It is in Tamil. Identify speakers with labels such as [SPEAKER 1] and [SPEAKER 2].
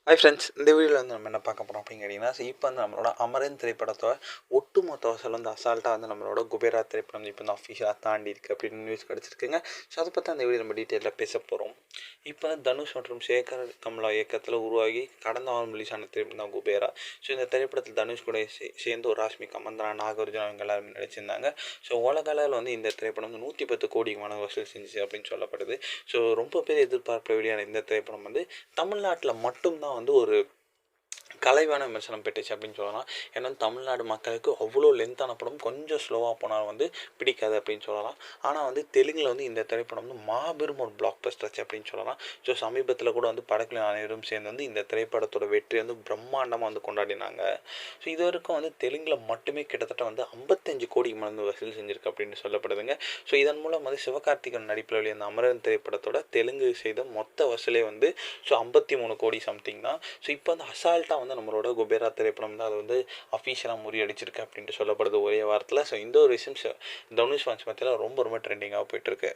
[SPEAKER 1] ஹாய் ஃப்ரெண்ட்ஸ், இந்த வீடியோவில் வந்து நம்ம என்ன பார்க்க போகிறோம் அப்படின்னு கேட்டிங்கன்னா, இப்போ வந்து நம்மளோட அமரன் திரைப்படத்தோட ஒட்டுமொத்த வசூல் வந்து அசால்ட்டாக வந்து நம்மளோட குபேரா திரைப்படம் இப்போ வந்து அஃபிஷியலாக தாண்டி இருக்குது அப்படின்னு நியூஸ் கிடச்சிருக்குங்க. ஸோ அதை பற்றி அந்த வீடியோ நம்ம டீட்டெயிலாக பேச போகிறோம். இப்போ தனுஷ் மற்றும் சேகர் கமலா இயக்கத்தில் உருவாகி கடந்த வாரம் ரிலீஸ் ஆன திரைப்படம் தான் குபேரா. ஸோ இந்த திரைப்படத்தில் தனுஷ் கூட சேர்ந்து ஒரு ராஷ்மிகா மந்தனா, நாகார்ஜுனா அவங்க எல்லாருமே நடிச்சிருந்தாங்க. ஸோ உலக அளவில் வந்து இந்த திரைப்படம் வந்து 110 கோடிக்கு மன வசூல் செஞ்சுச்சு அப்படின்னு சொல்லப்படுது. ஸோ ரொம்ப பேர் எதிர்பார்ப்பு வெளியான இந்த திரைப்படம் வந்து தமிழ்நாட்டில் மட்டும்தான் வந்து ஒரு கலைவான விமர்சனம் பெற்றுச்சு அப்படின்னு சொல்லலாம். ஏன்னா தமிழ்நாடு மக்களுக்கு அவ்வளோ லென்த்தான படம் கொஞ்சம் ஸ்லோவாக போனால் வந்து பிடிக்காது அப்படின்னு சொல்லலாம். ஆனால் வந்து தெலுங்கில் வந்து இந்த திரைப்படம் வந்து மாபெரும் ஒரு பிளாக் பஸ்டர் அப்படின்னு சொல்லலாம். ஸோ சமீபத்தில் கூட வந்து படக்குழு அனைவரும் சேர்ந்து வந்து இந்த திரைப்படத்தோட வெற்றி வந்து பிரம்மாண்டமாக வந்து கொண்டாடினாங்க. ஸோ இது வரைக்கும் வந்து தெலுங்கில் மட்டுமே கிட்டத்தட்ட வந்து 55 கோடி மடங்கு வசூல் செஞ்சுருக்கு அப்படின்னு சொல்லப்படுதுங்க. ஸோ இதன் மூலம் வந்து சிவகார்த்திகன் நடிப்பில் வெளியான அமரன் திரைப்படத்தோட தெலுங்கு செய்த மொத்த வசூலே வந்து 53 கோடி சம்திங் தான். ஸோ இப்போ வந்து அசால்ட்டாக வந்து நம்மளோட குபேரா திரைப்படம் தான் அது வந்து அஃபீஷியலாக முறியடிச்சிருக்கு அப்படின்ட்டு சொல்லப்படுது ஒரே வாரத்தில். ஸோ இந்த ஒரு விஷயம் தனுஷ் ஃபேன்ஸ் மத்தியில் ரொம்ப ரொம்ப ட்ரெண்டிங்காக போயிட்டுருக்கு.